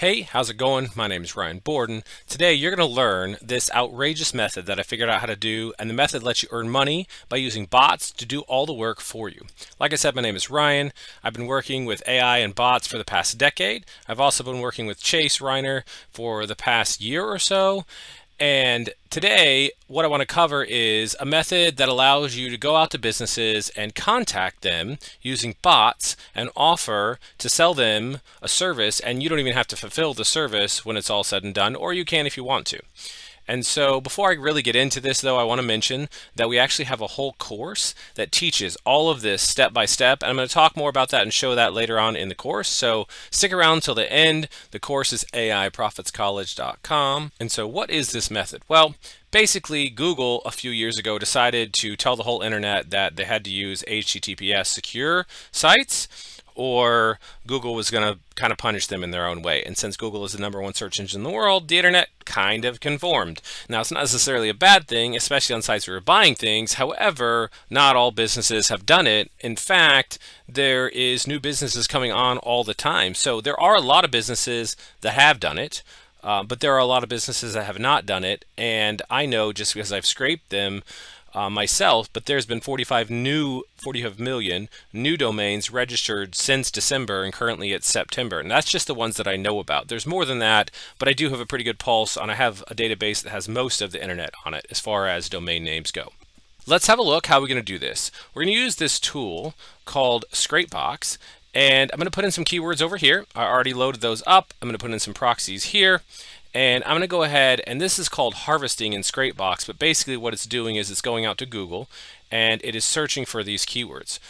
Hey, how's it going? My name is Ryan Borden. Today you're going to learn this outrageous method that I figured out how to do, and the method lets you earn money by using bots to do all the work for you. Like I said, my name is Ryan. I've been working with AI and bots for the past decade. I've also been working with Chase Reiner for the past year or so. And today, what I want to cover is a method that allows you to go out to businesses and contact them using bots and offer to sell them a service, and you don't even have to fulfill the service when it's all said and done, or you can if you want to. And so before I really get into this, though, I want to mention that we actually have a whole course that teaches all of this step by step. And I'm going to talk more about that and show that later on in the course. So stick around till the end. The course is aiprofitscollege.com. And so what is this method? Well, basically, Google a few years ago decided to tell the whole internet that they had to use HTTPS secure sites, or Google was going to kind of punish them in their own way. And since Google is the #1 search engine in the world, the internet kind of conformed. Now, it's not necessarily a bad thing, especially on sites where you're buying things. However, not all businesses have done it. In fact, there is new businesses coming on all the time. So there are a lot of businesses that have done it. But there are a lot of businesses that have not done it. And I know just because I've scraped them myself, but there's been 45 million new domains registered since December, and currently it's September. And that's just the ones that I know about. There's more than that, but I do have a pretty good pulse on. I have a database that has most of the internet on it as far as domain names go. Let's have a look how we're going to do this. We're going to use this tool called Scrapebox, and I'm going to put in some keywords over here. I already loaded those up. I'm going to put in some proxies here. And I'm going to go ahead, and this is called harvesting in Scrapebox, but basically what it's doing is it's going out to Google and it is searching for these keywords.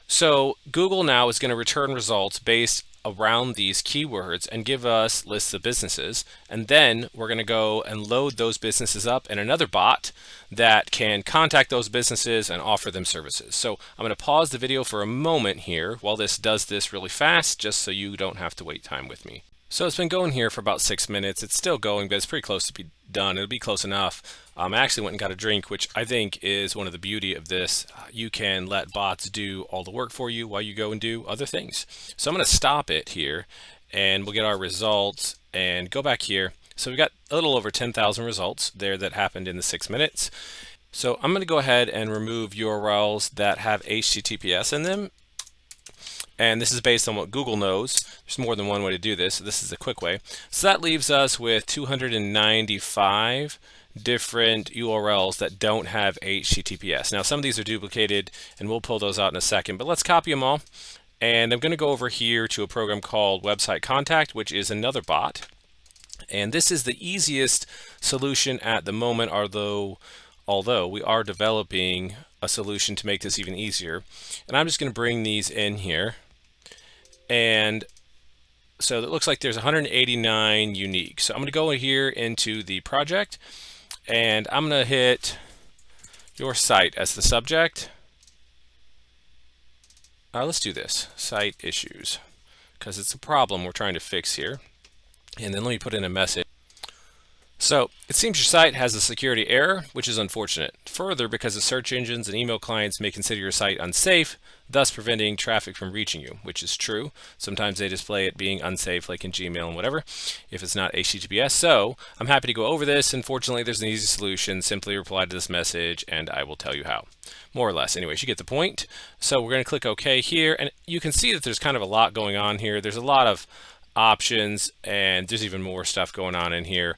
So Google now is going to return results based around these keywords and give us lists of businesses, and then we're going to go and load those businesses up in another bot that can contact those businesses and offer them services. So I'm going to pause the video for a moment here while this does this really fast, just so you don't have to wait time with me. So it's been going here for about 6 minutes. It's still going, but it's pretty close to be done. It'll be close enough. I actually went and got a drink, which I think is one of the beauty of this. You can let bots do all the work for you while you go and do other things. So I'm going to stop it here, and we'll get our results and go back here. So we've got a little over 10,000 results there that happened in the 6 minutes. So I'm going to go ahead and remove URLs that have HTTPS in them. And this is based on what Google knows. There's more than one way to do this. This is a quick way. So that leaves us with 295 different URLs that don't have HTTPS. Now, some of these are duplicated, and we'll pull those out in a second. But let's copy them all. And I'm going to go over here to a program called Website Contact, which is another bot. And this is the easiest solution at the moment, although we are developing a solution to make this even easier. And I'm just going to bring these in here. And so it looks like there's 189 unique. So I'm going to go here into the project, and I'm going to hit your site as the subject. Let's do this, site issues, because it's a problem we're trying to fix here. And then let me put in a message. So it seems your site has a security error, which is unfortunate. Further, because the search engines and email clients may consider your site unsafe, thus preventing traffic from reaching you, which is true. Sometimes they display it being unsafe, like in Gmail and whatever, if it's not HTTPS. So I'm happy to go over this. Unfortunately, there's an easy solution. Simply reply to this message, and I will tell you how. More or less. Anyways, you get the point. So we're going to click OK here, and you can see that there's kind of a lot going on here. There's a lot of options, and there's even more stuff going on in here.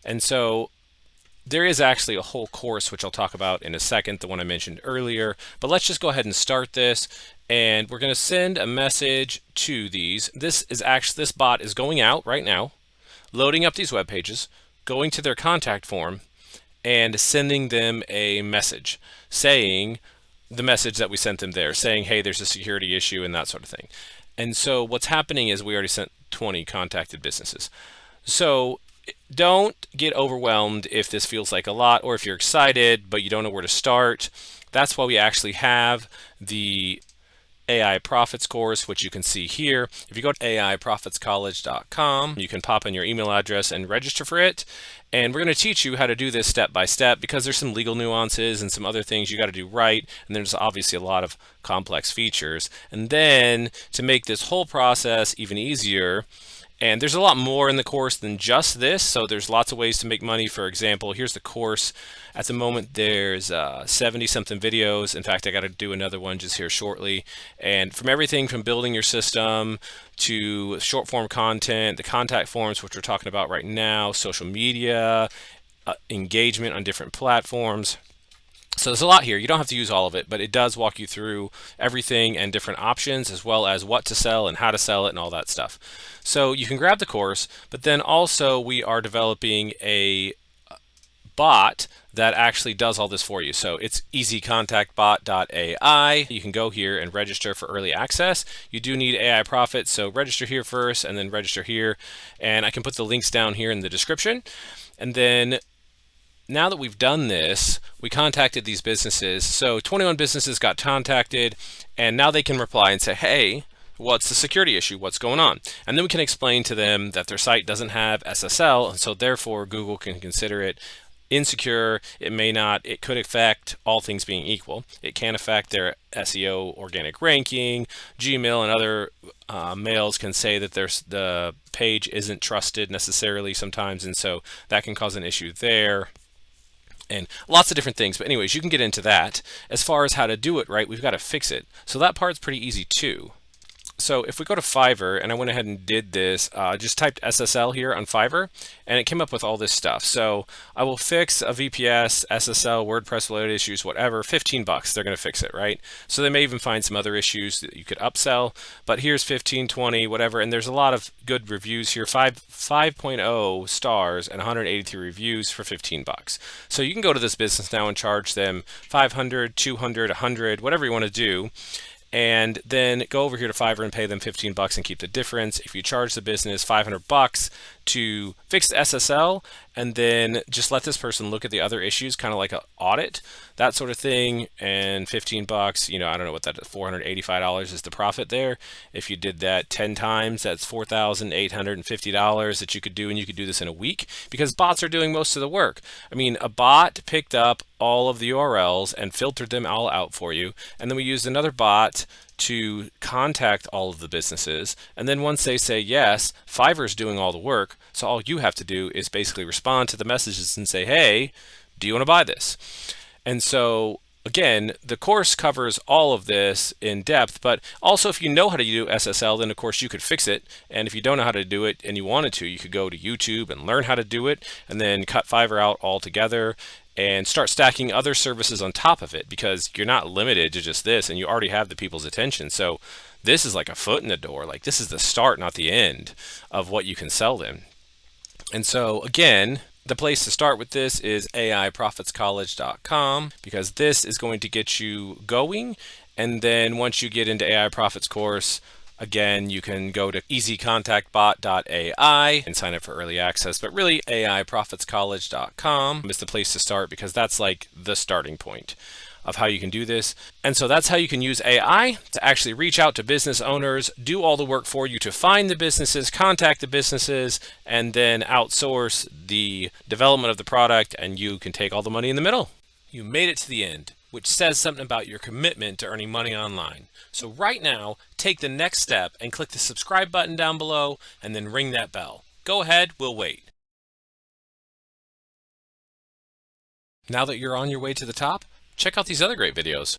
And so there is actually a whole course, which I'll talk about in a second, the one I mentioned earlier. But let's just go ahead and start this. And we're going to send a message to these. This bot is going out right now, loading up these web pages, going to their contact form, and sending them a message saying the message that we sent them there, saying, hey, there's a security issue and that sort of thing. And so what's happening is we already sent 20 contacted businesses. So don't get overwhelmed if this feels like a lot, or if you're excited but you don't know where to start. That's why we actually have the AI Profits course, which you can see here. If you go to aiprofitscollege.com, you can pop in your email address and register for it. And we're going to teach you how to do this step by step, because there's some legal nuances and some other things you got to do right. And there's obviously a lot of complex features. And then to make this whole process even easier, And there's a lot more in the course than just this, so there's lots of ways to make money. For example, here's the course. At the moment, there's 70-something videos. In fact, I got to do another one just here shortly. And from everything from building your system to short form content, the contact forms, which we're talking about right now, social media, engagement on different platforms. So there's a lot here. You don't have to use all of it, but it does walk you through everything and different options, as well as what to sell and how to sell it and all that stuff. So you can grab the course, but then also we are developing a bot that actually does all this for you. So it's easycontactbot.ai. You can go here and register for early access. You do need AI profits, so register here first and then register here. And I can put the links down here in the description. And then now that we've done this, we contacted these businesses. So 21 businesses got contacted, and now they can reply and say, hey, what's the security issue? What's going on? And then we can explain to them that their site doesn't have SSL, and so therefore Google can consider it insecure. It may not, it could affect, all things being equal, it can affect their SEO organic ranking. Gmail and other mails can say that the page isn't trusted necessarily sometimes, and so that can cause an issue there. And lots of different things. But anyways, you can get into that. As far as how to do it right, we've got to fix it. So that part's pretty easy too. So if we go to Fiverr, and I went ahead and did this, just typed SSL here on Fiverr, and it came up with all this stuff. So I will fix a VPS, SSL, WordPress related issues, whatever, 15 bucks, they're going to fix it, right? So they may even find some other issues that you could upsell, but here's 15, 20, whatever, and there's a lot of good reviews here, 5.0 stars and 183 reviews for 15 bucks. So you can go to this business now and charge them 500, 200, 100, whatever you want to do, and then go over here to Fiverr and pay them 15 bucks and keep the difference. If you charge the business 500 bucks to fix the SSL, and then just let this person look at the other issues, kind of like an audit, that sort of thing, and 15 bucks, you know, I don't know what that is, $485 is the profit there. If you did that 10 times, that's $4,850 that you could do, and you could do this in a week because bots are doing most of the work. I mean, a bot picked up all of the URLs and filtered them all out for you, and then we used another bot to contact all of the businesses, and then once they say yes, Fiverr's doing all the work, so all you have to do is basically respond to the messages and say, hey, do you want to buy this? And so again, the course covers all of this in depth, but also if you know how to do SSL, then of course you could fix it. And if you don't know how to do it and you wanted to, you could go to YouTube and learn how to do it, and then cut Fiverr out altogether and start stacking other services on top of it, because you're not limited to just this, and you already have the people's attention. So this is like a foot in the door. Like, this is the start, not the end of what you can sell them. And so again, the place to start with this is AIProfitsCollege.com, because this is going to get you going. And then once you get into AI Profits course, again, you can go to easycontactbot.ai and sign up for early access. But really, AIProfitsCollege.com is the place to start, because that's like the starting point of how you can do this. And so that's how you can use AI to actually reach out to business owners, do all the work for you to find the businesses, contact the businesses, and then outsource the development of the product, and you can take all the money in the middle. You made it to the end, which says something about your commitment to earning money online. So right now, take the next step and click the subscribe button down below, and then ring that bell. Go ahead, we'll wait. Now that you're on your way to the top, check out these other great videos.